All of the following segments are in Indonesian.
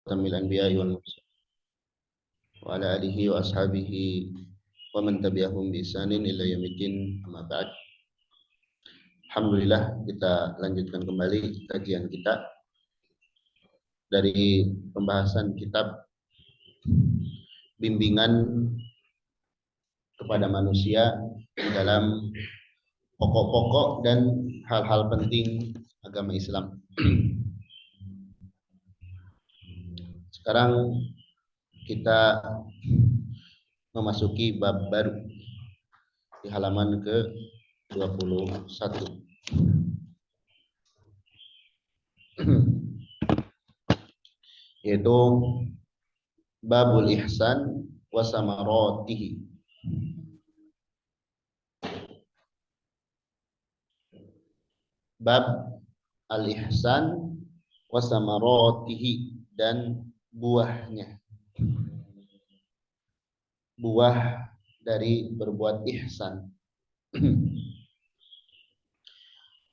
Tamil anbiya'i wal mursalin wa ala alihi wa ashabihi wa man tabi'ahum bi ihsanin ila yaumiddin, amma ba'd. Alhamdulillah, kita lanjutkan kembali kajian kita dari pembahasan kitab bimbingan kepada manusia di dalam pokok-pokok dan hal-hal penting agama Islam. Sekarang kita memasuki bab baru di halaman ke-21, yaitu babul ihsan wa samaratihi. Bab al-ihsan wa samaratihi, dan buahnya, buah dari berbuat ihsan.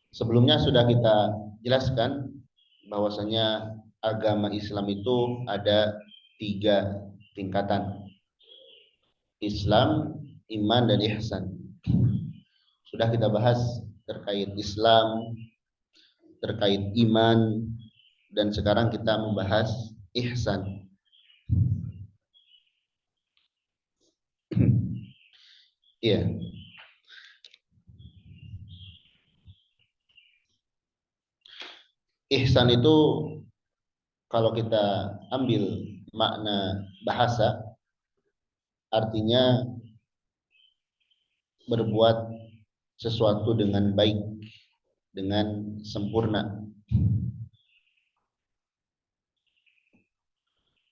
Sebelumnya sudah kita jelaskan bahwasanya agama Islam itu ada 3 tingkatan: Islam, iman, dan ihsan. Sudah kita bahas terkait Islam, terkait iman, dan sekarang kita membahas ihsan. Iya. Ihsan itu kalau kita ambil makna bahasa, artinya berbuat sesuatu dengan baik, dengan sempurna.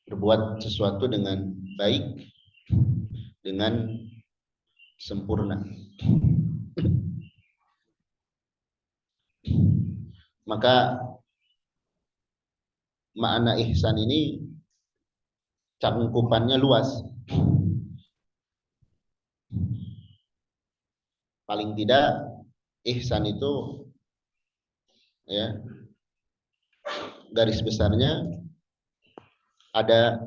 Berbuat sesuatu dengan baik, dengan sempurna. Maka makna ihsan ini cakupannya luas. Paling tidak ihsan itu, ya, garis besarnya ada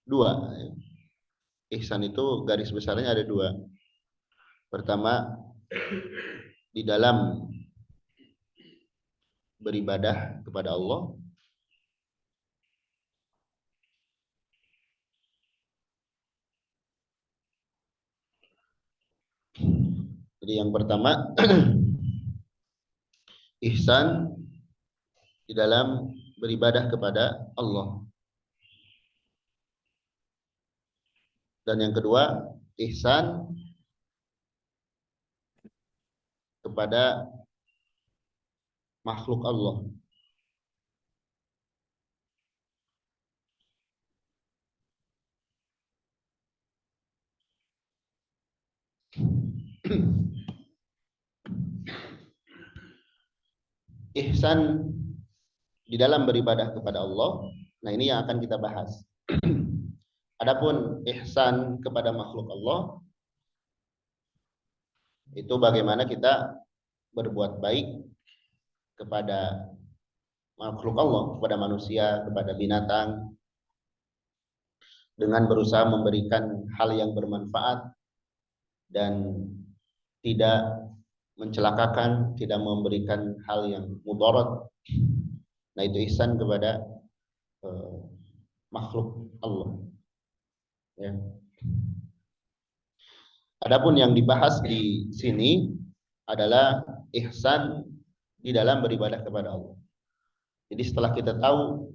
2. Ihsan itu garis besarnya ada 2. Pertama, di dalam beribadah kepada Allah. Jadi yang pertama, ihsan di dalam beribadah kepada Allah. Dan yang kedua, ihsan kepada makhluk Allah. Ihsan di dalam beribadah kepada Allah, nah ini yang akan kita bahas. Adapun ihsan kepada makhluk Allah, itu bagaimana kita berbuat baik kepada makhluk Allah, kepada manusia, kepada binatang, dengan berusaha memberikan hal yang bermanfaat dan tidak mencelakakan, tidak memberikan hal yang mudarat. Nah, itu ihsan kepada makhluk Allah. Ya. Adapun yang dibahas di sini adalah ihsan di dalam beribadah kepada Allah. Jadi setelah kita tahu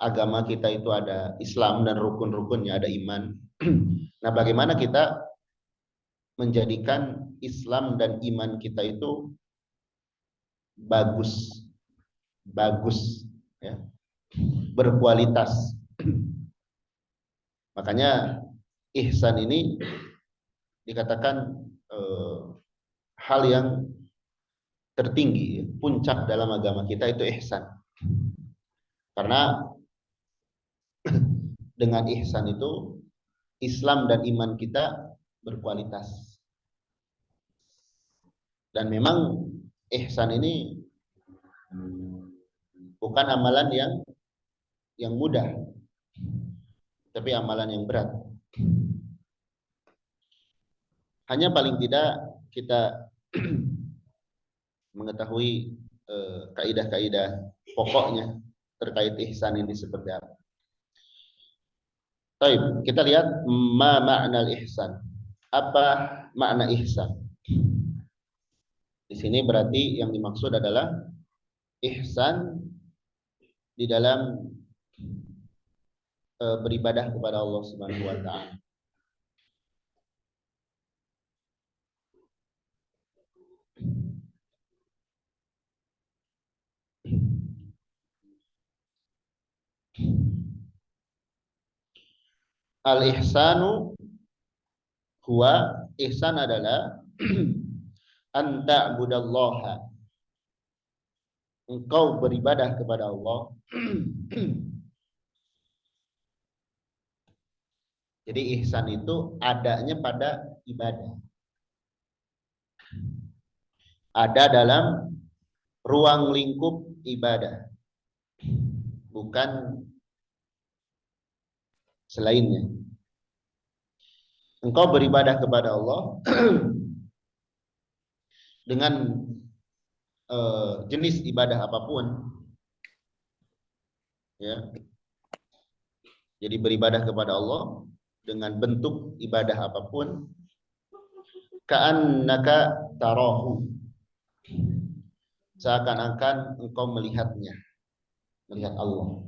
agama kita itu ada Islam dan rukun-rukunnya, ada iman. Nah, bagaimana kita menjadikan Islam dan iman kita itu bagus, ya, berkualitas. Makanya ihsan ini dikatakan hal yang tertinggi, puncak dalam agama kita itu ihsan. Karena dengan ihsan itu Islam dan iman kita berkualitas. Dan memang ihsan ini bukan amalan yang yang mudah, tapi amalan yang berat. Hanya paling tidak kita mengetahui kaidah-kaidah pokoknya terkait ihsan ini seperti apa. Baik, kita lihat ma makna ihsan. Apa makna ihsan? Di sini berarti yang dimaksud adalah ihsan di dalam beribadah kepada Allah Subhanahu wa taala. Al-ihsanu huwa, ihsan adalah an ta'budallaha, engkau beribadah kepada Allah. Jadi ihsan itu adanya pada ibadah. Ada dalam ruang lingkup ibadah, bukan selainnya. Engkau beribadah kepada Allah dengan jenis ibadah apapun, ya. Jadi beribadah kepada Allah dengan bentuk ibadah apapun, ka'annaka tarahu, seakan-akan engkau melihatnya, melihat Allah.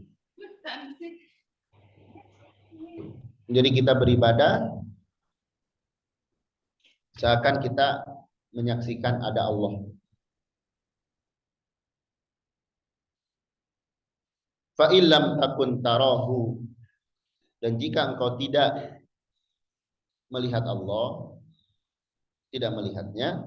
Jadi kita beribadah seakan kita menyaksikan ada Allah. Fa illam takun tarahu, dan jika engkau tidak melihat Allah, tidak melihatnya,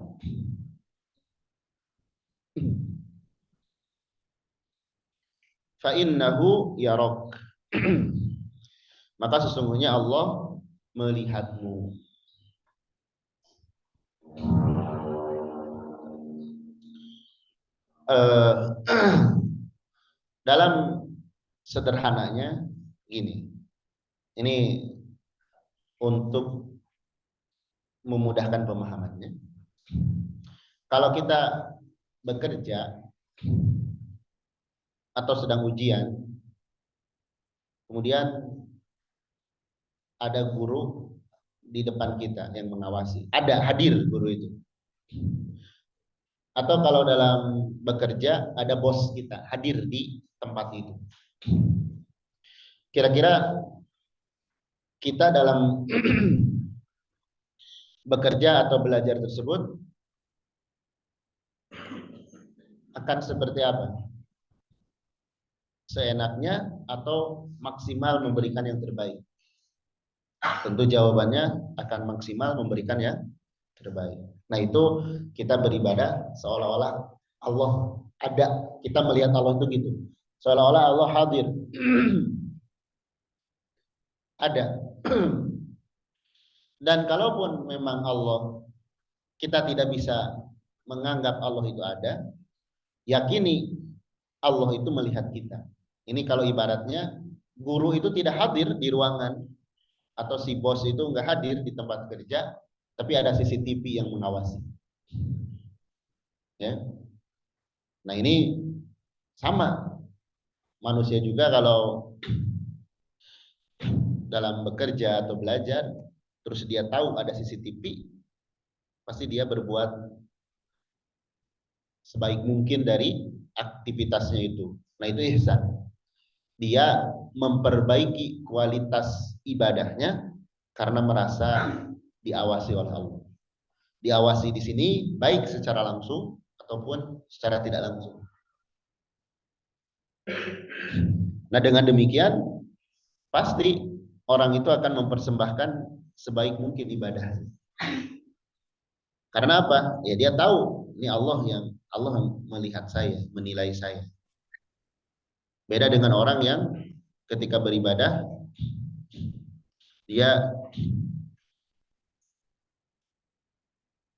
fa innahu yarak, maka sesungguhnya Allah melihatmu. Dalam sederhananya gini, ini untuk memudahkan pemahamannya. Kalau kita bekerja atau sedang ujian, kemudian ada guru di depan kita yang mengawasi, ada hadir guru itu. Atau kalau dalam bekerja ada bos kita hadir di tempat itu. Kira-kira kita dalam bekerja atau belajar tersebut akan seperti apa? Seenaknya atau maksimal memberikan yang terbaik? Tentu jawabannya akan maksimal memberikan yang terbaik. Nah, itu kita beribadah seolah-olah Allah ada. Kita melihat Allah itu gitu. Seolah-olah Allah hadir. Ada. Dan kalaupun memang Allah, kita tidak bisa menganggap Allah itu ada, yakini Allah itu melihat kita. Ini kalau ibaratnya guru itu tidak hadir di ruangan, atau si bos itu nggak hadir di tempat kerja, tapi ada CCTV yang mengawasi. Ya. Nah, ini sama. Manusia juga kalau dalam bekerja atau belajar, terus dia tahu ada CCTV, pasti dia berbuat sebaik mungkin dari aktivitasnya itu. Nah, itu ihsan. Dia memperbaiki kualitas ibadahnya karena merasa diawasi oleh Allah. Diawasi di sini baik secara langsung ataupun secara tidak langsung. Nah, dengan demikian pasti orang itu akan mempersembahkan sebaik mungkin ibadahnya. Karena apa? Ya dia tahu ini Allah yang melihat saya, menilai saya. Beda dengan orang yang ketika beribadah dia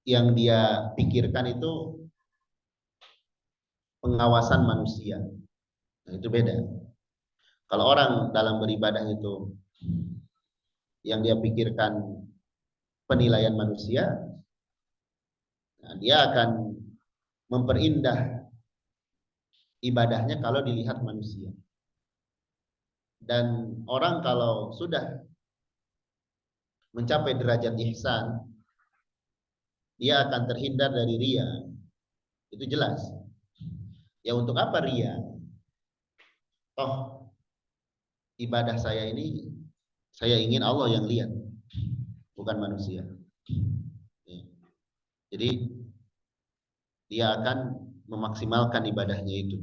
yang dia pikirkan itu pengawasan manusia. Nah, itu beda. Kalau orang dalam beribadah itu yang dia pikirkan penilaian manusia, nah, dia akan memperindah ibadahnya kalau dilihat manusia. Dan orang kalau sudah mencapai derajat ihsan, dia akan terhindar dari ria. Itu jelas. Ya untuk apa ria? Toh ibadah saya ini saya ingin Allah yang lihat, bukan manusia. Ya. Jadi dia akan memaksimalkan ibadahnya itu.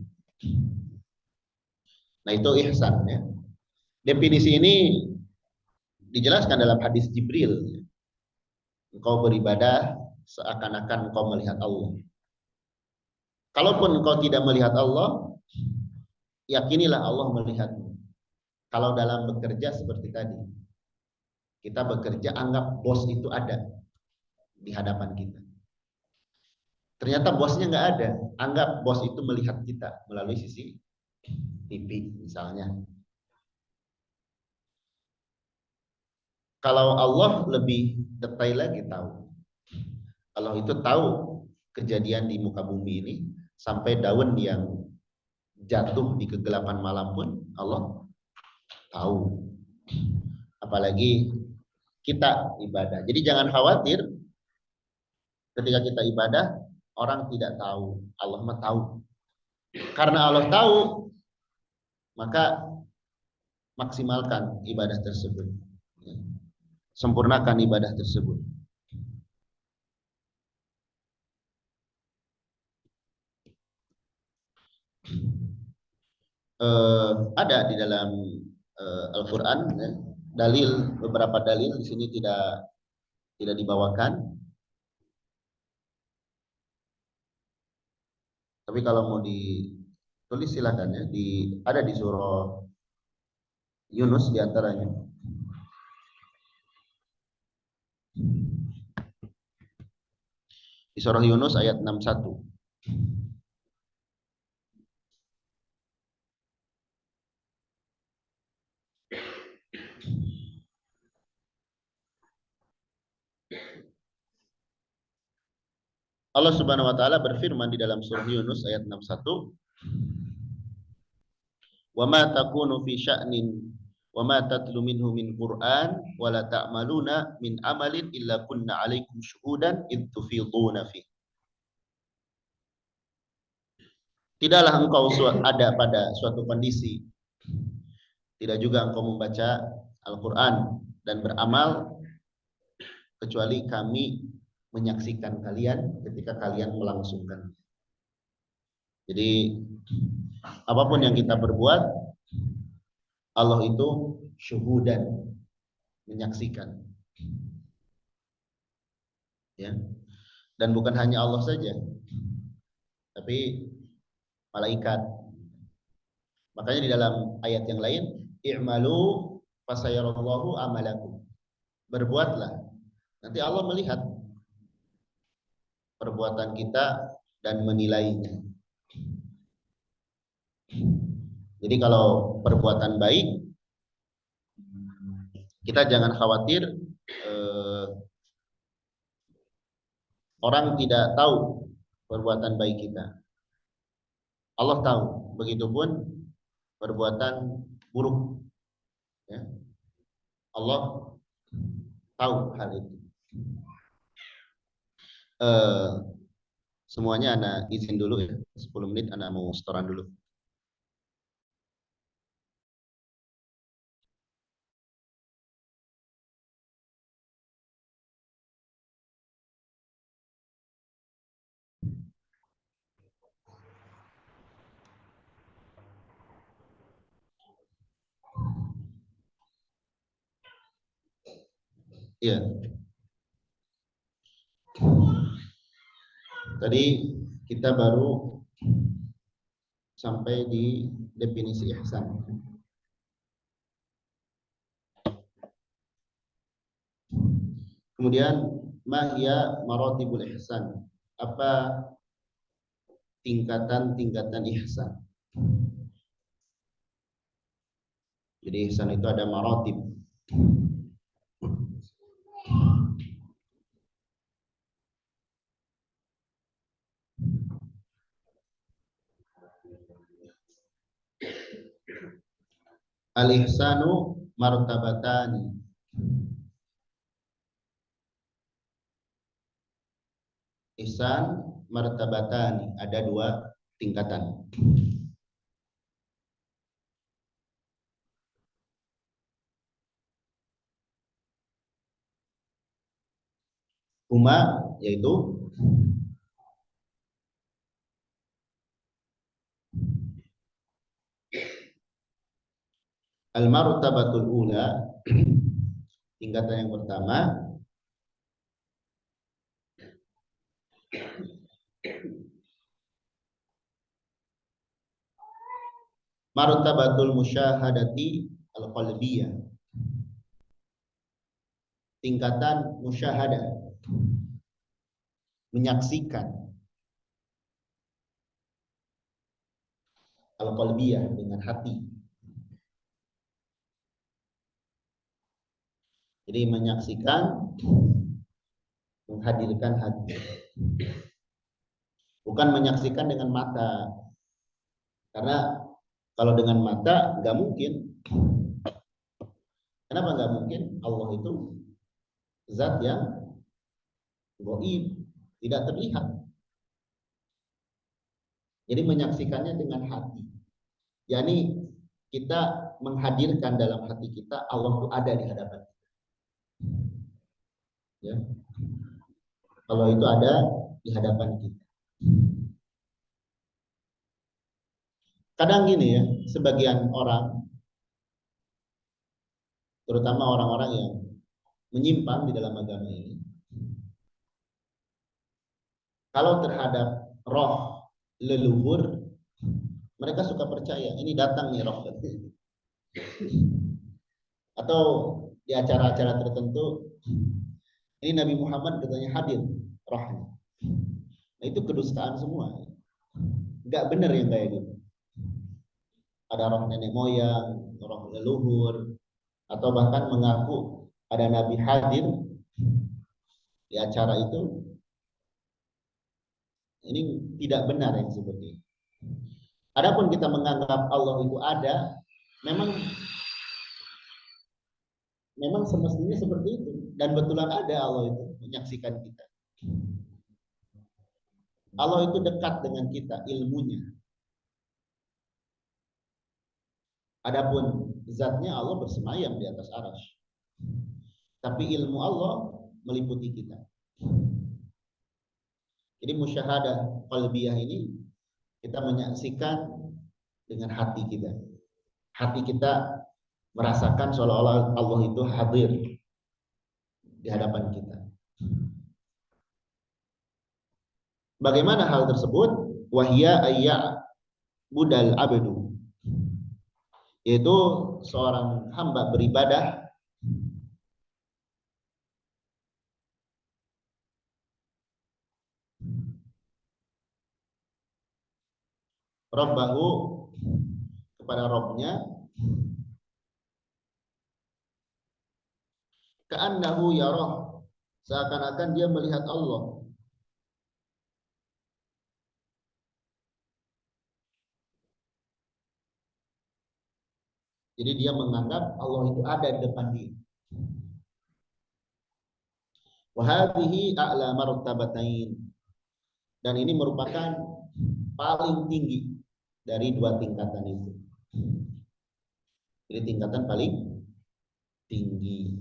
Nah itu ihsan ya. Definisi ini dijelaskan dalam hadis Jibril. Engkau beribadah seakan-akan engkau melihat Allah. Kalaupun engkau tidak melihat Allah, yakinilah Allah melihatmu. Kalau dalam bekerja seperti tadi, kita bekerja anggap bos itu ada di hadapan kita. Ternyata bosnya nggak ada. Anggap bos itu melihat kita melalui sisi TV misalnya. Kalau Allah lebih detail lagi tahu. Allah itu tahu kejadian di muka bumi ini sampai daun yang jatuh di kegelapan malam pun Allah tahu. Apalagi kita ibadah. Jadi jangan khawatir ketika kita ibadah orang tidak tahu. Allah mah tahu. Karena Allah tahu, maka maksimalkan ibadah tersebut. Sempurnakan ibadah tersebut. Ada di dalam Al-Quran ya, dalil, beberapa dalil di sini tidak dibawakan. Tapi kalau mau ditulis silakan ya, ada di surah Yunus diantaranya. Di surah Yunus ayat 61. Allah Subhanahu wa taala berfirman di dalam surah Yunus ayat 61, "Wa ma takunu fi sya'nin wa ma tatlu minhu min Qur'an wa la ta'maluna min amalin illa kunna 'alaikum syuhudan id tufiduna fi." Tidaklah engkau ada pada suatu kondisi, tidak juga engkau membaca Al-Qur'an dan beramal kecuali kami menyaksikan kalian ketika kalian melangsungkan. Jadi apapun yang kita perbuat, Allah itu syuhudan, menyaksikan. Ya. Dan bukan hanya Allah saja, tapi malaikat. Makanya di dalam ayat yang lain, i'malu fasayarallahu amalakum. Berbuatlah. Nanti Allah melihat perbuatan kita dan menilainya. Jadi kalau perbuatan baik, kita jangan khawatir orang tidak tahu perbuatan baik kita. Allah tahu. Begitupun perbuatan buruk. Ya. Allah tahu hal itu. Semuanya anak izin dulu ya. 10 menit anak mau setoran dulu. Iya. Tadi kita baru sampai di definisi ihsan. Kemudian mahya maratibul ihsan. Apa tingkatan-tingkatan ihsan? Jadi ihsan itu ada maratib. Al-ihsanu martabatani. Ihsan martabatani, ada dua tingkatan. Huma yaitu al-martabatul ula, tingkatan yang pertama, martabatul musyahadati al-qalbiyah. Tingkatan musyahadah, menyaksikan, al-qalbiyah dengan hati. Jadi menyaksikan, menghadirkan hati. Bukan menyaksikan dengan mata. Karena kalau dengan mata nggak mungkin. Kenapa nggak mungkin? Allah itu zat yang gaib, tidak terlihat. Jadi menyaksikannya dengan hati. Yani kita menghadirkan dalam hati kita Allah itu ada di hadapan kita. Ya. Kalau itu ada di hadapan kita. Kadang gini ya, sebagian orang, terutama orang-orang yang menyimpang di dalam agama ini, kalau terhadap roh leluhur, mereka suka percaya, ini datang nih roh. Atau di acara-acara tertentu, ini Nabi Muhammad katanya hadir rohnya. Nah, itu kedustaan semua. Nggak benar yang kayak gitu. Ada roh nenek moyang, roh leluhur, atau bahkan mengaku ada Nabi hadir di acara itu. Ini tidak benar yang seperti itu. Adapun kita menganggap Allah itu ada, memang semestinya seperti itu, dan betulan ada Allah itu menyaksikan kita. Allah itu dekat dengan kita ilmunya. Adapun zatnya Allah bersemayam di atas arasy. Tapi ilmu Allah meliputi kita. Jadi musyahadah qalbiyah ini kita menyaksikan dengan hati kita. Hati kita merasakan seolah-olah Allah itu hadir di hadapan kita. Bagaimana hal tersebut? Wahya ayya budal abdu, yaitu seorang hamba beribadah Rabbahu, kepada Rabbnya, ka'annahu yarah, seakan-akan dia melihat Allah. Jadi dia menganggap Allah itu ada di depan dia. Wa hadhihi a'la martabatain, dan ini merupakan paling tinggi dari dua tingkatan itu. Jadi tingkatan paling tinggi.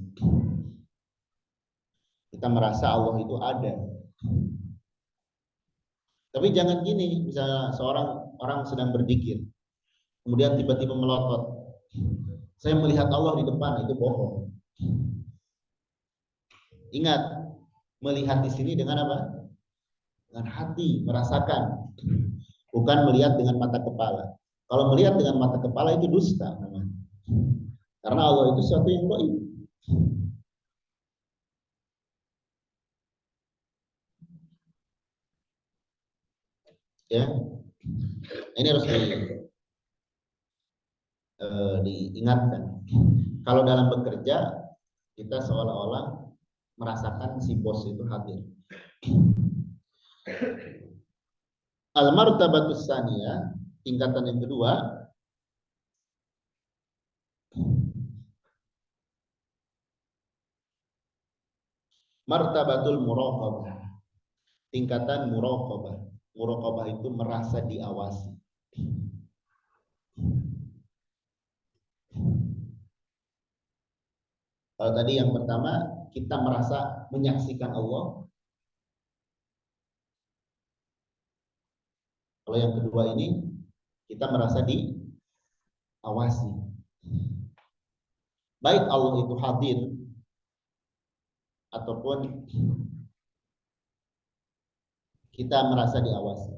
Kita merasa Allah itu ada. Tapi jangan gini, misalnya seorang orang sedang berzikir, kemudian tiba-tiba melotot, saya melihat Allah di depan, itu bohong. Ingat, melihat di sini dengan apa? Dengan hati, merasakan. Bukan melihat dengan mata kepala. Kalau melihat dengan mata kepala itu dusta namanya. Karena Allah itu sesuatu yang gaib. Ya. Ini harus diingatkan. Kalau dalam bekerja kita seolah-olah merasakan si bos itu hadir. Al-martabatus tsaniyah, tingkatan yang kedua, martabatul muraqabah. Tingkatan muraqabah. Muraqabah itu merasa diawasi. Kalau tadi yang pertama kita merasa menyaksikan Allah. Kalau yang kedua ini kita merasa diawasi. Baik Allah itu hadir ataupun kita merasa diawasi.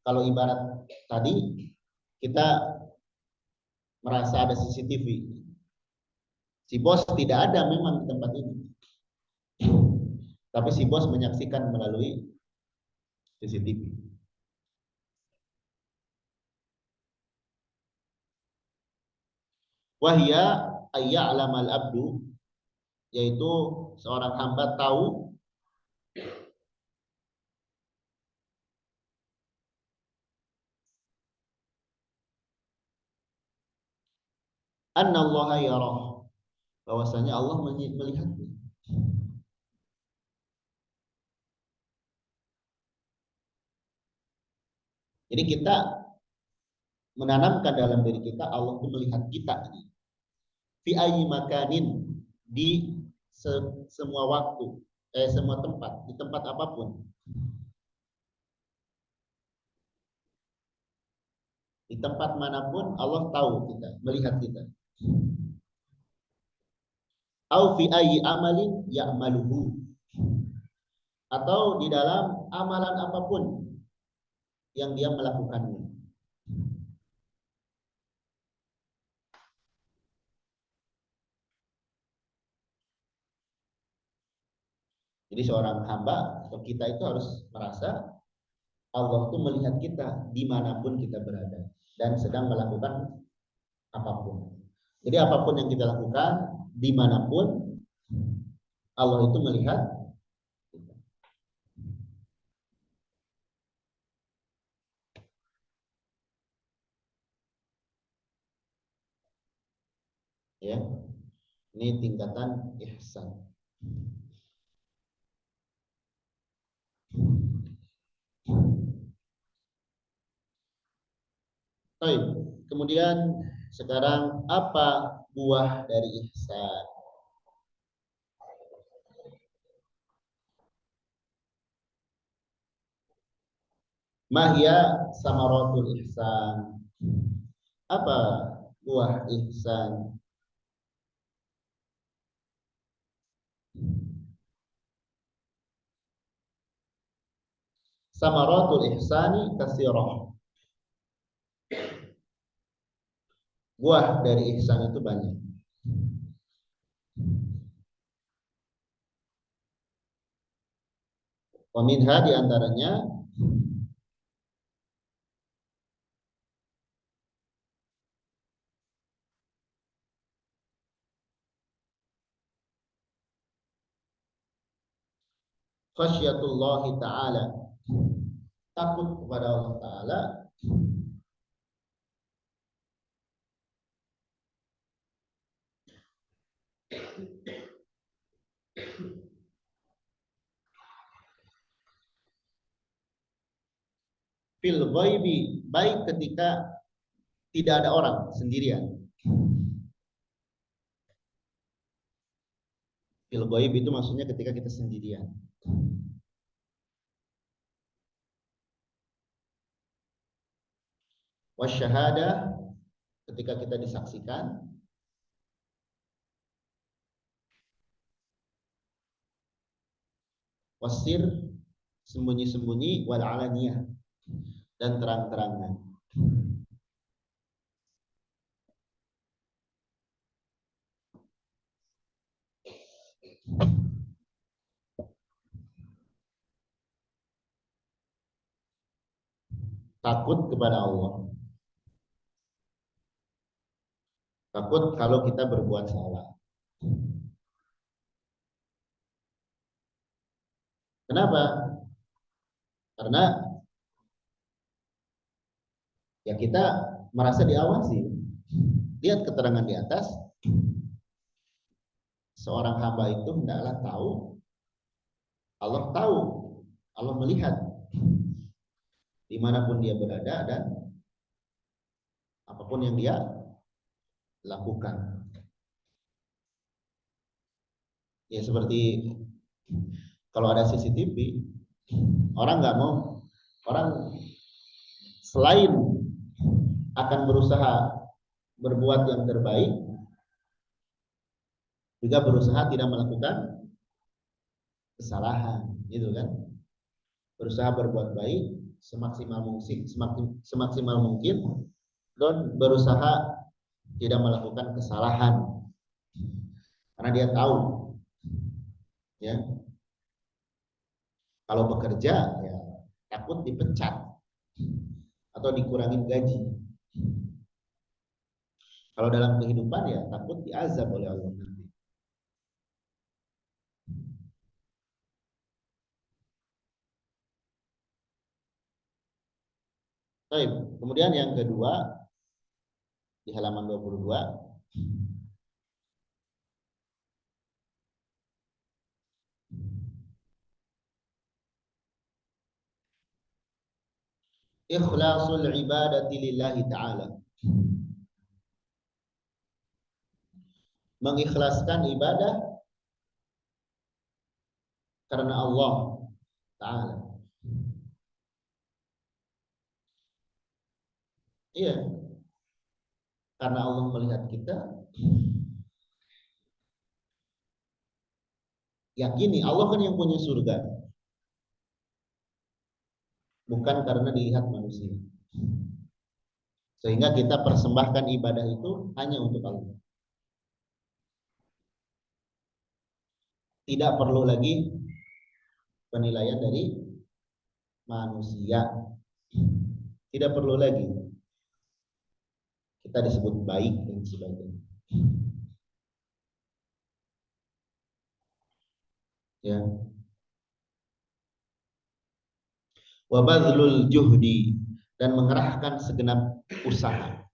Kalau ibarat tadi kita merasa ada CCTV. Si bos tidak ada memang di tempat ini. Tapi si bos menyaksikan melalui CCTV. Wahya ayya'lamal abdu, yaitu seorang hamba tahu annallaha yarah, bahwasanya Allah melihatnya. Jadi kita menanamkan dalam diri kita Allah itu melihat kita. Fi ayyi makanin, di semua waktu, semua tempat, di tempat apapun. Di tempat manapun Allah tahu kita, melihat kita. Au fi ayyi amalin ya'maluhu, atau di dalam amalan apapun yang dia melakukannya. Jadi seorang hamba atau kita itu harus merasa Allah itu melihat kita dimanapun kita berada dan sedang melakukan apapun. Jadi apapun yang kita lakukan dimanapun Allah itu melihat kita. Ya, ini tingkatan ihsan. Baik, kemudian sekarang apa buah dari ihsan? Mahya samaratul ihsan. Apa buah ihsan? Samaratul ihsani katsirah. Buah dari ihsan itu banyak. Wa minha, di antaranya khasyatullahi ta'ala, takut kepada Allah Ta'ala, fil ghaibi, baik ketika tidak ada orang, sendirian. Fil ghaib itu maksudnya ketika kita sendirian. Wasyahadah, ketika kita disaksikan. Wasir, sembunyi-sembunyi. Wal alaniyah, dan terang-terangan. Takut kepada Allah. Takut kalau kita berbuat salah. Kenapa? Karena ya kita merasa diawasi. Lihat keterangan di atas, seorang hamba itu hendaklah tahu, tahu, Allah melihat dimanapun dia berada dan apapun yang dia lakukan. Ya seperti kalau ada CCTV, orang nggak mau, orang selain akan berusaha berbuat yang terbaik, juga berusaha tidak melakukan kesalahan, gitu kan? Berusaha berbuat baik semaksimal mungkin, semaksimal mungkin, dan berusaha tidak melakukan kesalahan, karena dia tahu, ya, kalau bekerja ya takut dipecat atau dikurangin gaji. Kalau dalam kehidupan ya takut diazab oleh Allah nanti. Baik, kemudian yang kedua di halaman 22, ikhlasul ibadati lillahi ta'ala. Mengikhlaskan ibadah karena Allah Ta'ala. Iya, karena Allah melihat kita, yakini Allah kan yang punya surga, bukan karena dilihat manusia. Sehingga kita persembahkan ibadah itu hanya untuk Allah. Tidak perlu lagi penilaian dari manusia. Tidak perlu lagi kita disebut baik dan sebagainya. Ya. Wa badlul juhdi, dan mengerahkan segenap usaha.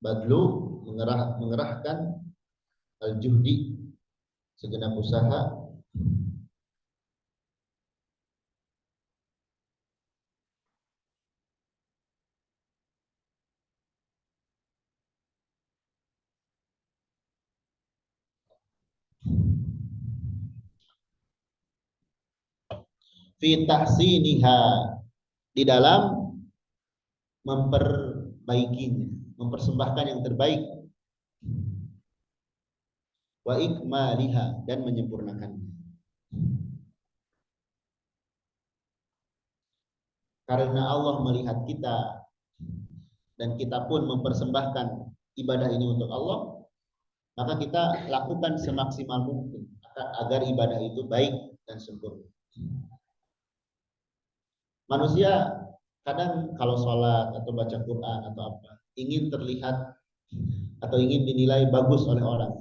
Badlu mengerahkan al-juhdi, segenap usaha. Fi tahsiniha, di dalam memperbaikinya, mempersembahkan yang terbaik. Wa ikmaliha, dan menyempurnakannya. Karena Allah melihat kita dan kita pun mempersembahkan ibadah ini untuk Allah, maka kita lakukan semaksimal mungkin agar ibadah itu baik dan sempurna. Manusia kadang kalau sholat atau baca Quran atau apa, ingin terlihat atau ingin dinilai bagus oleh orang.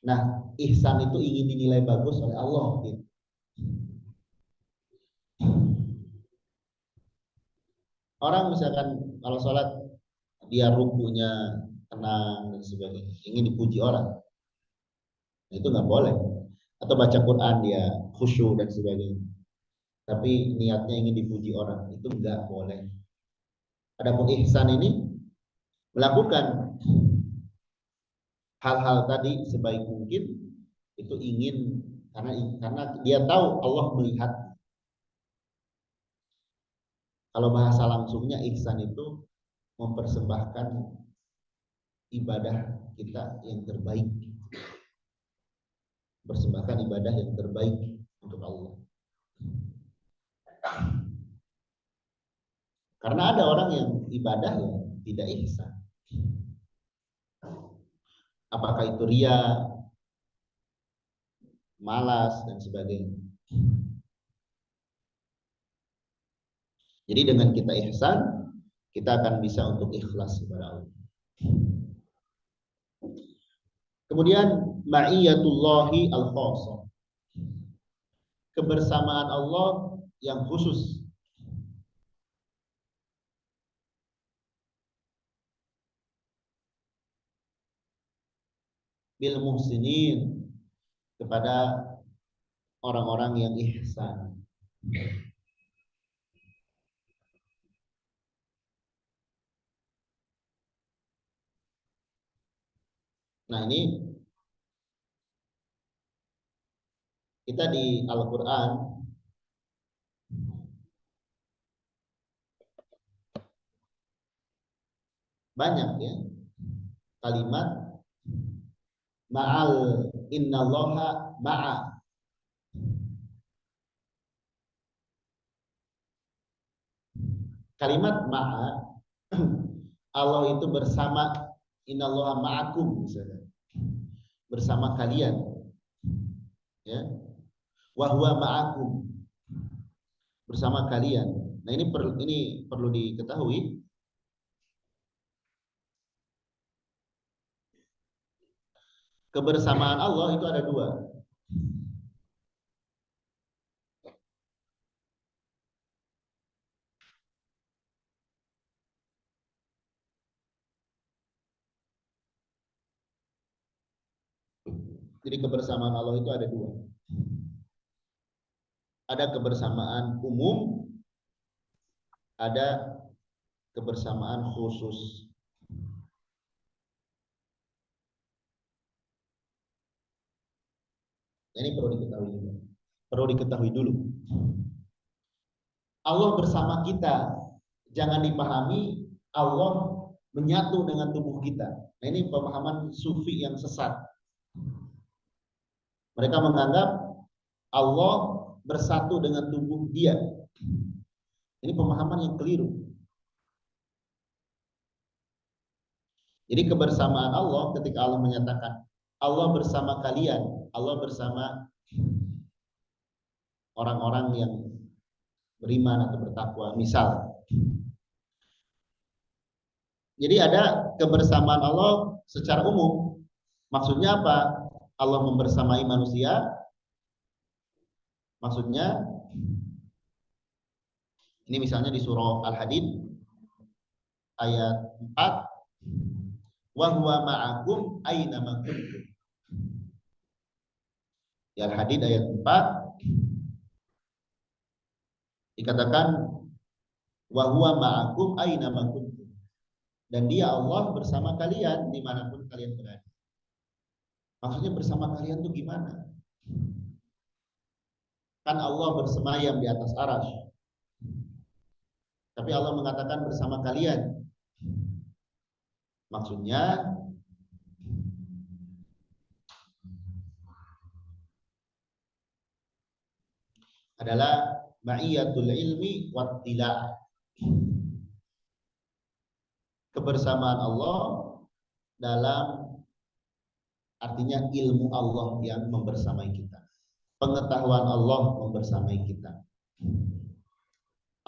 Nah, ihsan itu ingin dinilai bagus oleh Allah gitu. Orang misalkan kalau sholat dia rukunya tenang dan sebagainya, ingin dipuji orang, itu nggak boleh. Atau baca Quran dia khusyuk dan sebagainya, tapi niatnya ingin dipuji orang, itu nggak boleh. Adapun ihsan ini melakukan hal-hal tadi sebaik mungkin, itu ingin karena dia tahu Allah melihat. Kalau bahasa langsungnya ihsan itu mempersembahkan ibadah kita yang terbaik, persembahkan ibadah yang terbaik untuk Allah. Karena ada orang yang ibadah yang tidak ihsan. Apakah itu ria, malas dan sebagainya. Jadi dengan kita ihsan, kita akan bisa untuk ikhlas kepada Allah. Kemudian ma'iyatullahi al-khassah, kebersamaan Allah yang khusus. Bil muhsinin, kepada orang-orang yang ihsan. Nah, ini kita di Al-Quran banyak ya kalimat ma'al, innallaha ma'a. Kalimat ma'a, Allah itu bersama, innallaha ma'akum misalnya, bersama kalian ya, wa huwa ma'akum, bersama kalian. Nah, ini perlu diketahui, kebersamaan Allah itu ada dua. Jadi kebersamaan Allah itu ada dua. Ada kebersamaan umum, ada kebersamaan khusus. Nah, ini perlu diketahui juga. Perlu diketahui dulu. Allah bersama kita, jangan dipahami Allah menyatu dengan tubuh kita. Nah, ini pemahaman sufi yang sesat. Mereka menganggap Allah bersatu dengan tubuh dia. Ini pemahaman yang keliru. Jadi kebersamaan Allah, ketika Allah menyatakan Allah bersama kalian, Allah bersama orang-orang yang beriman atau bertakwa, misal. Jadi ada kebersamaan Allah secara umum. Maksudnya apa? Allah membersamai manusia. Maksudnya ini misalnya di surah Al-Hadid ayat 4, wa huwa ma'akum aina ma kuntum. Di Al-Hadid ayat 4 dikatakan wa huwa ma'akum aina ma kuntum, dan dia Allah bersama kalian dimanapun kalian berada. Maksudnya bersama kalian tuh gimana? Kan Allah bersemayam di atas arasy, tapi Allah mengatakan bersama kalian. Maksudnya adalah ma'iyatul ilmi wattila', kebersamaan Allah dalam artinya ilmu Allah yang membersamai kita, pengetahuan Allah membersamai kita.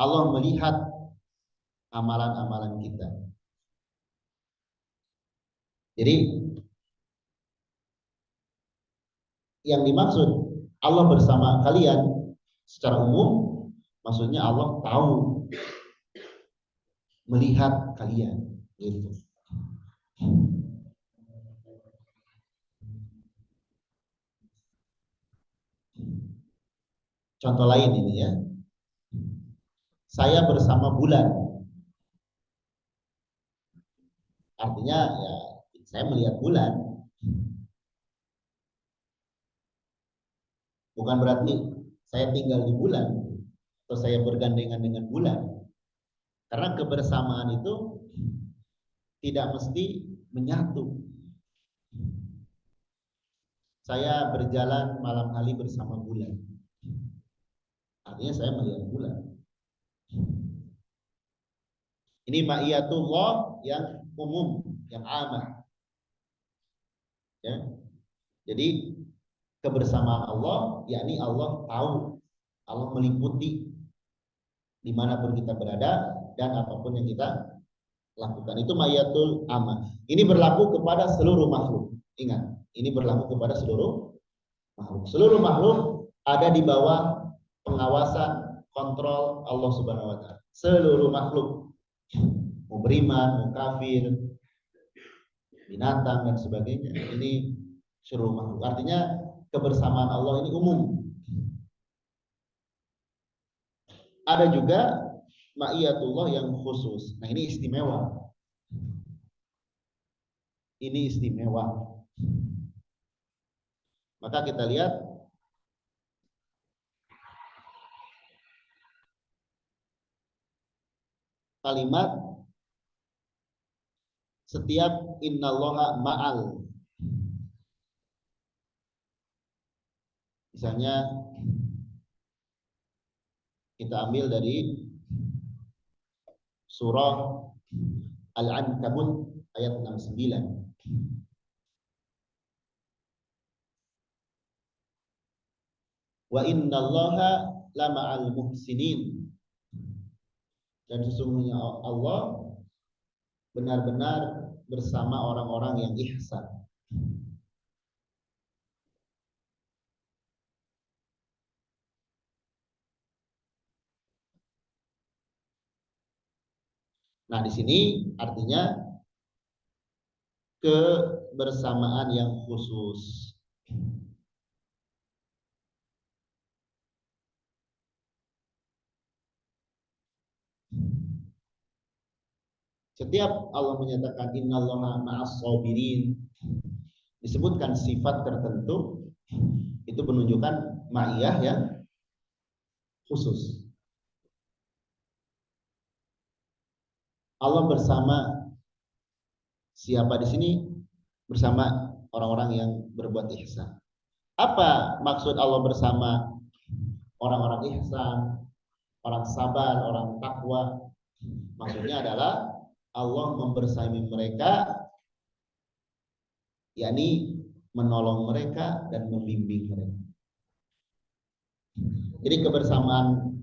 Allah melihat amalan-amalan kita. Jadi yang dimaksud Allah bersama kalian secara umum, maksudnya Allah tahu, melihat kalian gitu. Contoh lain ini ya. Saya bersama bulan. Artinya ya saya melihat bulan. Bukan berarti saya tinggal di bulan atau saya bergandengan dengan bulan. Karena kebersamaan itu tidak mesti menyatu. Saya berjalan malam hari bersama bulan. Artinya saya melihat bulan. Ini ma'iyatullah yang umum, yang amah. Ya. Jadi kebersamaan Allah, yakni Allah tahu, Allah meliputi dimanapun kita berada dan apapun yang kita lakukan. Itu mayatul amah. Ini berlaku kepada seluruh makhluk. Ingat, ini berlaku kepada seluruh makhluk. Seluruh makhluk ada di bawah pengawasan kontrol Allah Subhanahu wa taala. Seluruh makhluk, mau beriman, mau kafir, binatang dan sebagainya. Ini seluruh makhluk. Artinya kebersamaan Allah ini umum. Ada juga ma'iyatullah yang khusus. Nah, ini istimewa. Ini istimewa. Maka kita lihat kalimat setiap innallaha ma'al. Misalnya kita ambil dari surah Al-Ankabut ayat 69. Wa innallaha lama'al muhsinin. Dan sesungguhnya Allah benar-benar bersama orang-orang yang ihsan. Nah, di sini artinya kebersamaan yang khusus. Setiap Allah menyatakan innallaha ma'as sabirin, disebutkan sifat tertentu, itu menunjukkan ma'iyah yang khusus. Allah bersama siapa di sini? Bersama orang-orang yang berbuat ihsan. Apa maksud Allah bersama orang-orang ihsan, orang sabar, orang takwa? Maksudnya adalah Allah membersamai mereka, yakni menolong mereka dan membimbing mereka. Jadi kebersamaan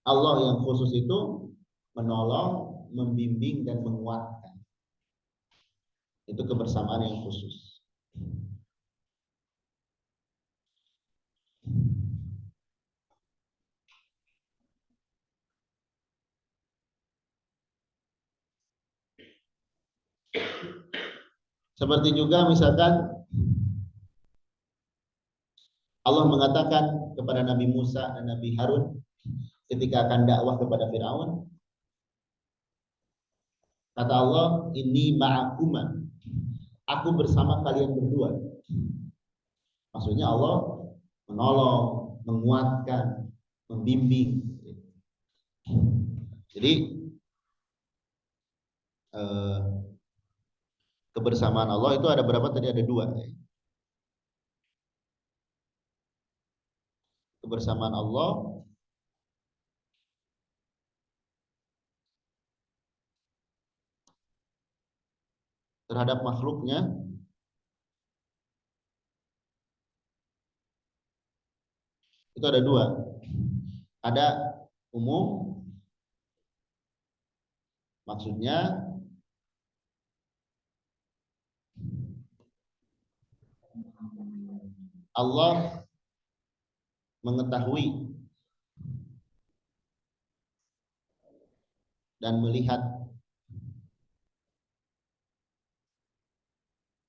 Allah yang khusus itu menolong, membimbing dan menguatkan. Itu kebersamaan yang khusus. Seperti juga misalkan Allah mengatakan kepada Nabi Musa dan Nabi Harun ketika akan dakwah kepada Firaun, kata Allah, "Inni ma'akuma." Aku bersama kalian berdua. Maksudnya Allah menolong, menguatkan, membimbing. Jadi kebersamaan Allah itu ada berapa tadi? Ada dua. Kebersamaan Allah terhadap makhluknya itu ada dua. Ada umum, maksudnya Allah mengetahui dan melihat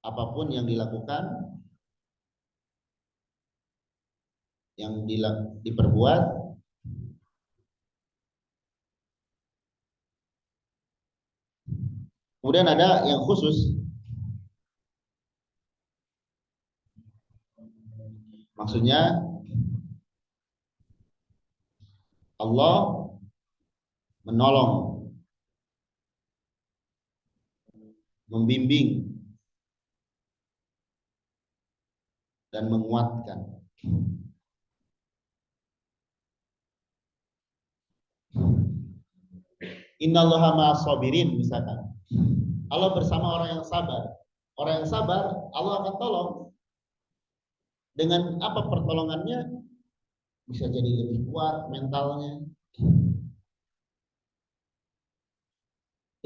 apapun yang dilakukan, yang diperbuat, kemudian ada yang khusus, maksudnya Allah menolong, membimbing dan menguatkan. Innallaha ma'as sabirin, misalkan Allah bersama orang yang sabar. Orang yang sabar Allah akan tolong. Dengan apa pertolongannya? Bisa jadi lebih kuat mentalnya,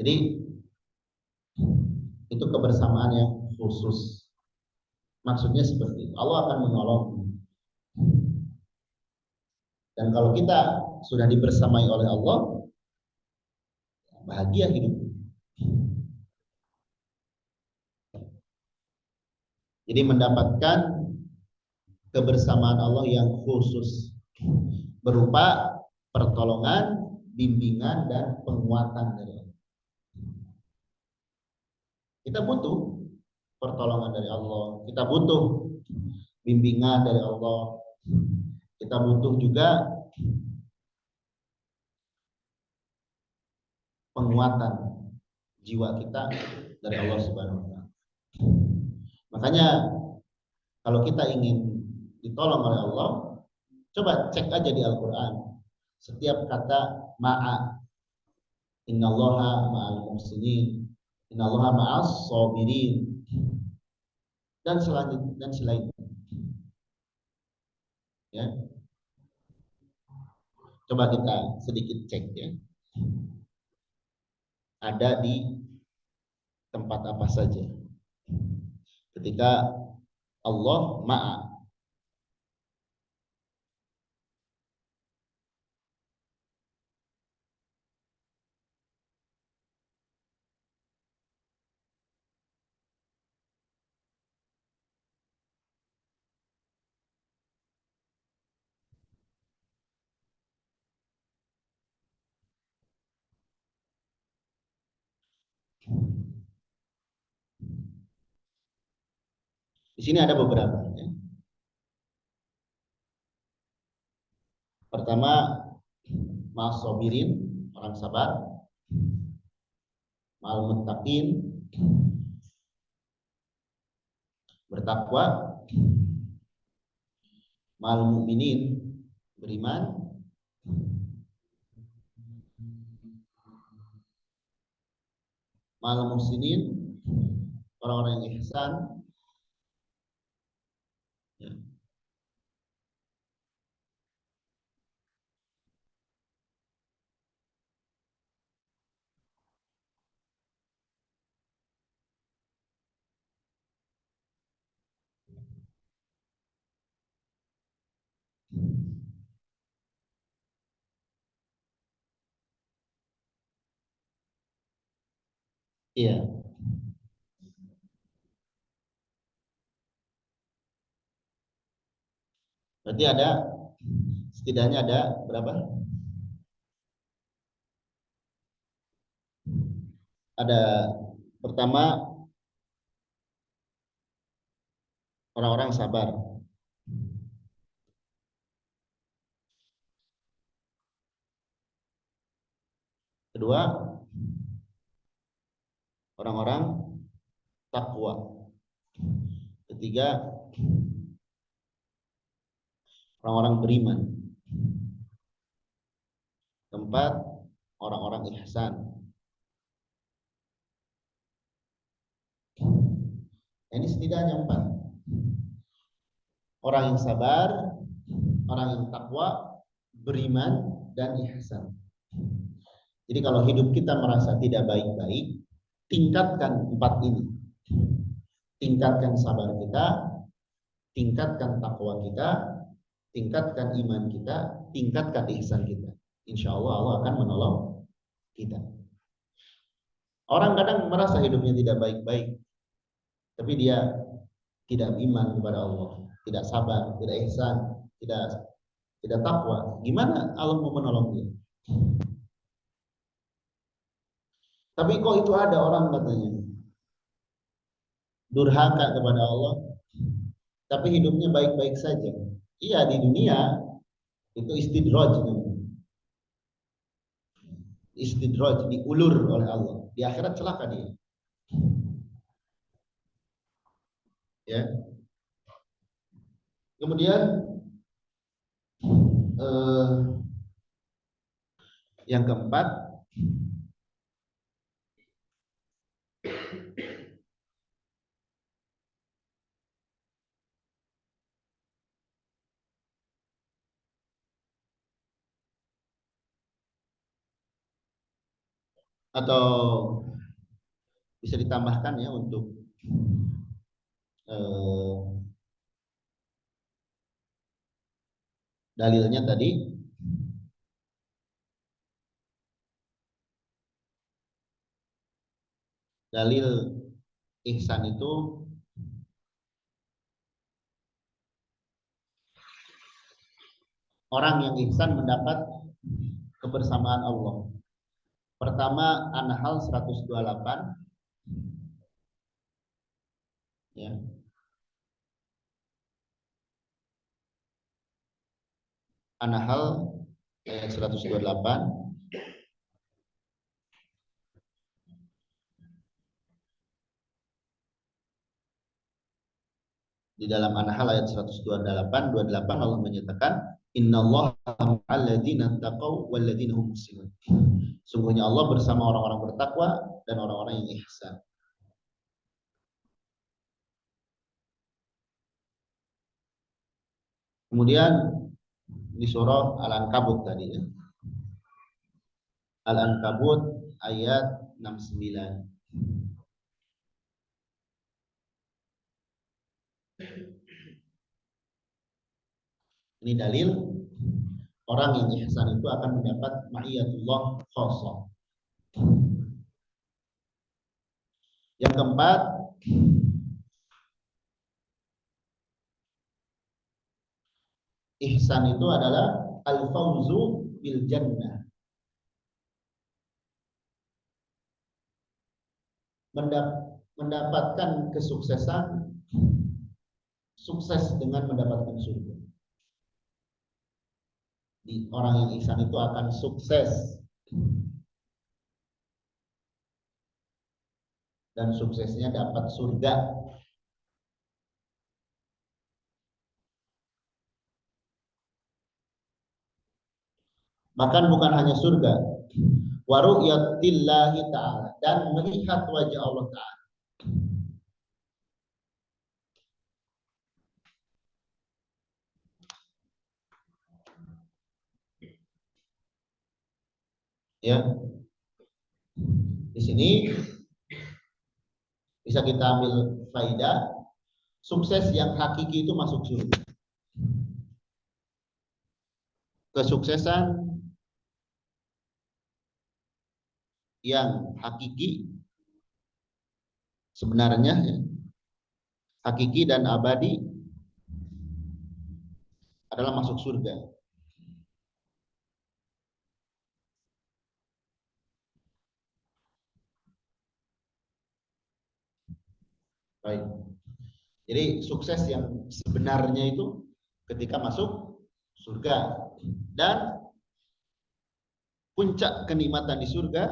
Jadi itu kebersamaan yang khusus. Maksudnya seperti itu. Allah akan menolong. Dan kalau kita sudah dibersamai oleh Allah, bahagia hidup. Jadi mendapatkan kebersamaan Allah yang khusus berupa pertolongan, bimbingan dan penguatan dari Allah. Kita butuh pertolongan dari Allah, kita butuh bimbingan dari Allah, kita butuh juga penguatan jiwa kita dari Allah Subhanahu wa taala. Makanya kalau kita ingin ditolong oleh Allah, coba cek aja di Al-Qur'an. Setiap kata ma'a, innallaha ma'al muhsinin, innallaha ma'as sabirin, dan selanjutnya dan selainnya. Ya, coba kita sedikit cek ya. Ada di tempat apa saja. Ketika Allah ma'a, di sini ada beberapa. Ya. Pertama, ma'as sabirin, orang sabar, ma'al muttaqin, bertakwa, ma'al mu'minin, beriman, ma'al muhsinin, orang-orang yang ihsan. Ya. Iya, berarti ada setidaknya ada berapa? Ada pertama orang-orang sabar. Kedua, orang-orang takwa. Ketiga, orang-orang beriman. Keempat, orang-orang ihsan. Ini setidaknya empat. Orang yang sabar, orang yang takwa, beriman, dan ihsan. Jadi kalau hidup kita merasa tidak baik-baik, tingkatkan empat ini. Tingkatkan sabar kita, tingkatkan takwa kita, tingkatkan iman kita, tingkatkan ihsan kita. Insya Allah Allah akan menolong kita. Orang kadang merasa hidupnya tidak baik-baik, tapi dia tidak iman kepada Allah, tidak sabar, tidak ihsan, tidak takwa. Gimana Allah mau menolong dia? Tapi kok itu ada orang katanya durhaka kepada Allah, tapi hidupnya baik-baik saja. Iya, di dunia itu istidraj namanya. Istidraj, diulur oleh Allah. Di akhirat celaka dia. Ya. Kemudian eh, yang keempat, Atau bisa ditambahkan ya untuk eh, dalilnya tadi. Dalil ihsan itu orang yang ihsan mendapat kebersamaan Allah. Pertama, An-Nahl 128 ya. An-Nahl ayat 128. Di dalam An-Nahl ayat 128 28 Allah menyatakan innallaha ma'al ladzina taqaw wal ladzina hum muhsinun. Sungguhnya Allah bersama orang-orang bertakwa dan orang-orang yang ihsan. Kemudian di surah Al-Ankabut tadi ya. Al-Ankabut ayat 69. Ini dalil orang yang ihsan itu akan mendapat ma'iyatullah khassah. Yang keempat, ihsan itu adalah al-fawzu bil jannah. Mendapatkan kesuksesan, sukses dengan mendapatkan surga. Orang yang ihsan itu akan sukses dan suksesnya dapat surga. Bahkan bukan hanya surga, wa ru'yatillahi ta'ala, dan melihat wajah Allah Ta'ala. Ya. Di sini bisa kita ambil faidah, sukses yang hakiki itu masuk surga. Kesuksesan yang hakiki sebenarnya ya, hakiki dan abadi adalah masuk surga. Baik. Jadi sukses yang sebenarnya itu ketika masuk surga, dan puncak kenikmatan di surga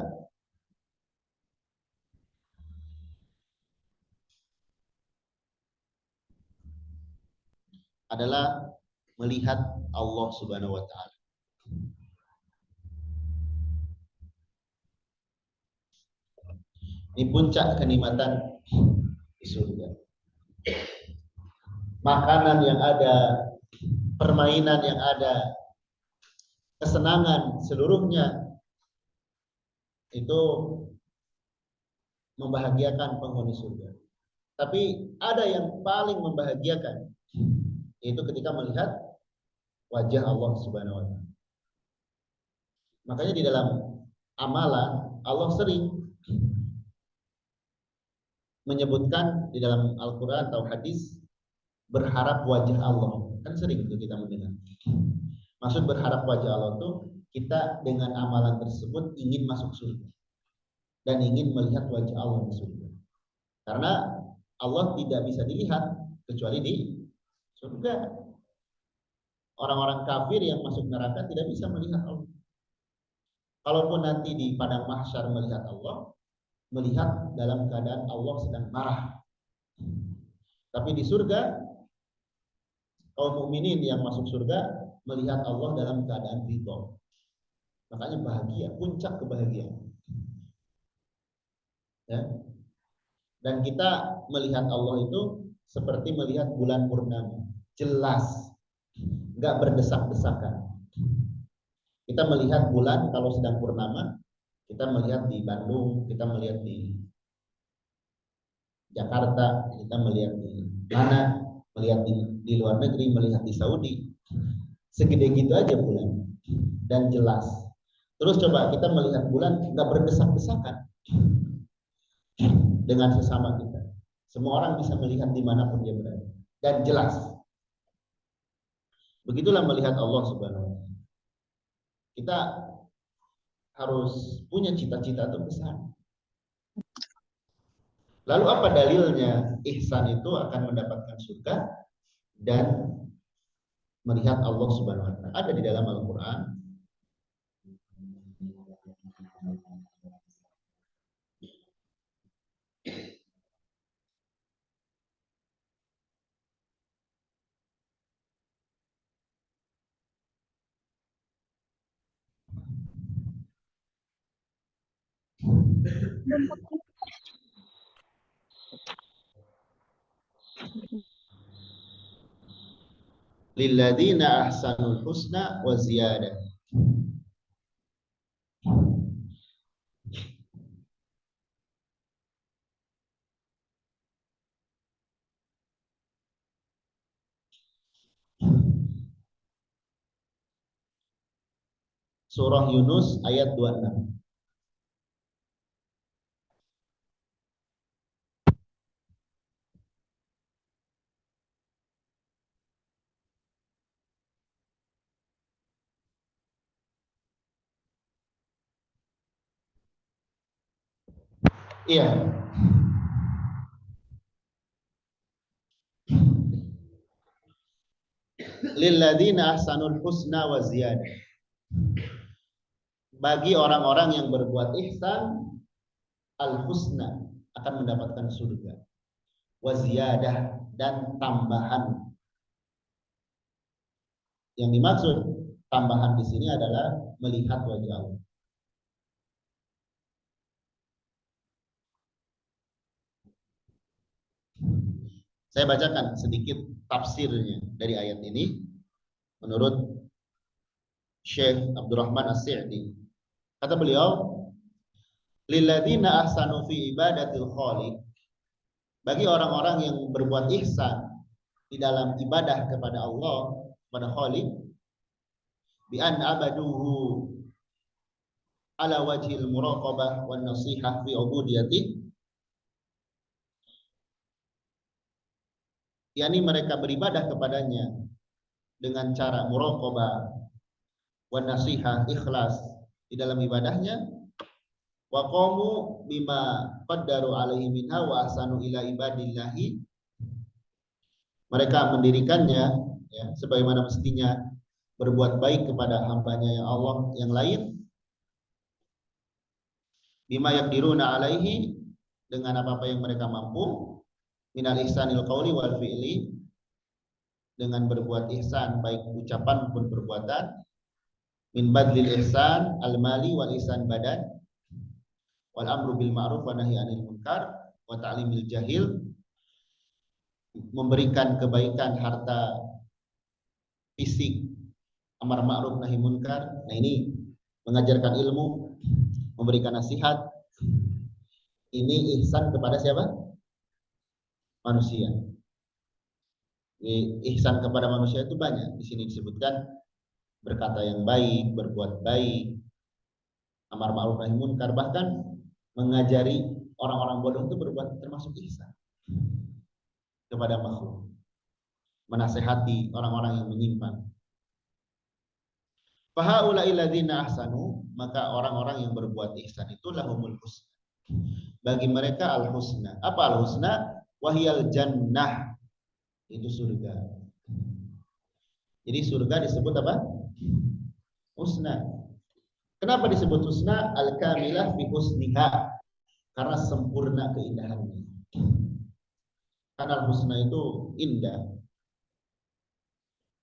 adalah melihat Allah Subhanahu wa taala. Ini puncak kenikmatan di surga. Makanan yang ada, permainan yang ada, kesenangan seluruhnya itu membahagiakan penghuni surga. Tapi ada yang paling membahagiakan, yaitu ketika melihat wajah Allah Subhanahu wa taala. Makanya di dalam amalan Allah sering menyebutkan di dalam Al-Qur'an atau hadis berharap wajah Allah. Kan sering itu kita mendengar. Maksud berharap wajah Allah itu kita dengan amalan tersebut ingin masuk surga dan ingin melihat wajah Allah di surga. Karena Allah tidak bisa dilihat kecuali di surga. Orang-orang kafir yang masuk neraka tidak bisa melihat Allah. Kalaupun nanti di padang mahsyar melihat Allah, melihat dalam keadaan Allah sedang marah. Tapi di surga, kaum mukminin yang masuk surga melihat Allah dalam keadaan ridha. Makanya bahagia, puncak kebahagiaan. Ya. Dan kita melihat Allah itu seperti melihat bulan purnama, jelas, nggak berdesak-desakan. Kita melihat bulan kalau sedang purnama Kita melihat di Bandung, kita melihat di Jakarta, kita melihat di mana, melihat di luar negeri, melihat di Saudi. Segede gitu aja bulan dan jelas. Terus coba kita melihat bulan nggak berdesak-desakan dengan sesama kita. Semua orang bisa melihat dimanapun dia berada dan jelas. Begitulah melihat Allah Subhanahu wa Ta'ala. Kita harus punya cita-cita terbesar. Lalu apa dalilnya ihsan itu akan mendapatkan surga dan melihat Allah Subhanahu wa Ta'ala? Ada di dalam Al-Qur'an. Lilladzina ahsanul husna wa ziyadah. Surah Yunus ayat 26. Iya. Lilladzina ahsanul husna wa ziyadah. Bagi orang-orang yang berbuat ihsan, al-husna akan mendapatkan surga. Wa ziyadah dan tambahan. Yang dimaksud tambahan di sini adalah melihat wajah Allah. Saya bacakan sedikit tafsirnya dari ayat ini menurut Syekh Abdurrahman As-Sa'di. Kata beliau, lilladzina ahsanu fi ibadatil khaliq, bagi orang-orang yang berbuat ihsan di dalam ibadah kepada Allah, kepada Khaliq, bi an abaduhu ala wajhil muraqabah wan nasihah fi ubudiyati, yakni mereka beribadah kepadanya dengan cara muraqabah wan nasihah, ikhlas di dalam ibadahnya, wa qamu bima qaddaru alaihi minha wa ahsanu ila ibadillahi, mereka mendirikannya ya sebagaimana mestinya, berbuat baik kepada hambanya yang Allah yang lain, bima yaqdiruna alaihi, dengan apa-apa yang mereka mampu, minal ihsanil qauli wal fi'li, dengan berbuat ihsan baik ucapan maupun perbuatan, min badlil ihsan al mali wal ihsan badan, wal amru bil ma'ruf wa nahyi anil munkar wa ta'limil jahil, memberikan kebaikan harta fisik, amar ma'ruf nahi munkar. Nah ini mengajarkan ilmu, memberikan nasihat. Ini ihsan kepada siapa? Manusia. Ihsan kepada manusia itu banyak. Di sini disebutkan berkata yang baik, berbuat baik, amar ma'ruf nahi munkar, bahkan mengajari orang-orang bodoh itu berbuat termasuk ihsan kepada makhluk. Menasehati orang-orang yang menyimpang. Fahaula'il ladzina ahsanu, maka orang-orang yang berbuat ihsan itu lahumul husna. Bagi mereka al-husna. Apa al-husna? Wahyal jannah. Itu surga. Jadi surga disebut apa? Husna. Kenapa disebut husna? Al-kamilah fi husniha. Karena sempurna keindahannya. Karena al-husna itu indah.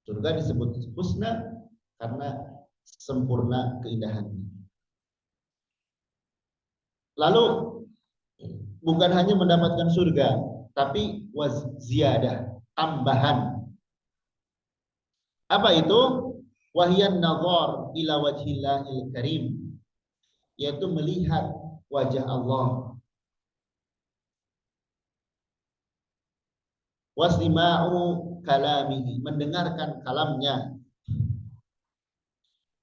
Surga disebut husna karena sempurna keindahannya. Lalu bukan hanya mendapatkan surga, tapi ziyadah, tambahan. Apa itu? Wahyan nazar ila wajhillahil karim, yaitu melihat wajah Allah. Wastima'u kalamihi, mendengarkan kalamnya.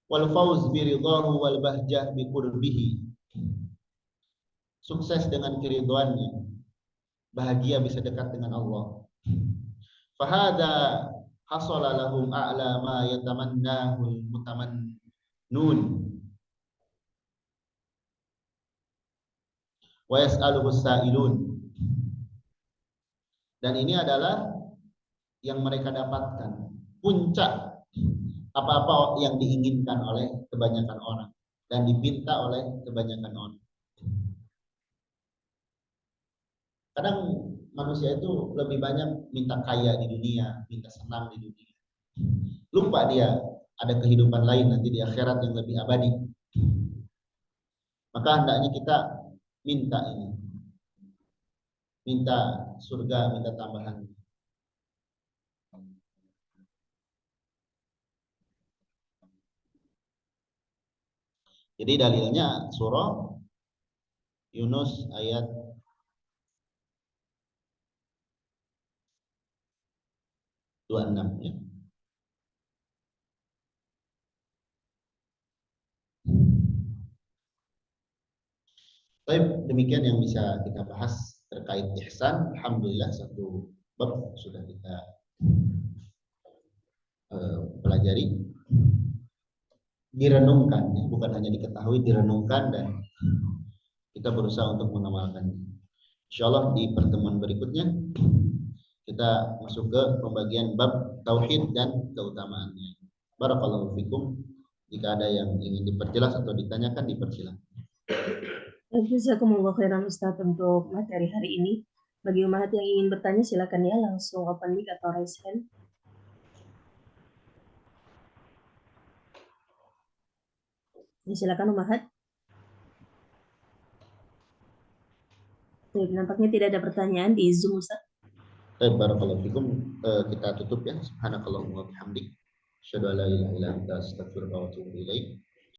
Wal fauz biridhahu wal bahjah biqurbihi, sukses dengan keridhaannya, bahagia bisa dekat dengan Allah. Fahada hasala lahum a'la ma yatamannahul mutamannun wa yas'aluhu sa'ilun. Dan ini adalah yang mereka dapatkan, puncak apa-apa yang diinginkan oleh kebanyakan orang dan dipinta oleh kebanyakan orang. Kadang manusia itu lebih banyak minta kaya di dunia, minta senang di dunia. Lupa dia ada kehidupan lain nanti di akhirat yang lebih abadi. Maka hendaknya kita minta ini. Minta surga, minta tambahan. Jadi dalilnya surah Yunus ayat 26 ya. Baik, demikian yang bisa kita bahas terkait ihsan. Alhamdulillah satu bab sudah kita pelajari, direnungkan ya, bukan hanya diketahui, direnungkan dan kita berusaha untuk mengamalkannya. Insyaallah di pertemuan berikutnya kita masuk ke pembagian bab tauhid dan keutamaannya. Barakallahu fikum. Jika ada yang ingin diperjelas atau ditanyakan, dipersilakan. Jazakumullah khairan Ustaz untuk materi hari ini. Bagi umat yang ingin bertanya silakan ya langsung open mic atau raise hand. Ya, silakan Umahat. Nampaknya tidak ada pertanyaan di Zoom Ustaz. Barakallahu fikum. Kita tutup ya. Subhanakallahumma wa bihamdik. Asyhadu an la ilaha illa anta astaghfiruka wa atubu ilaik.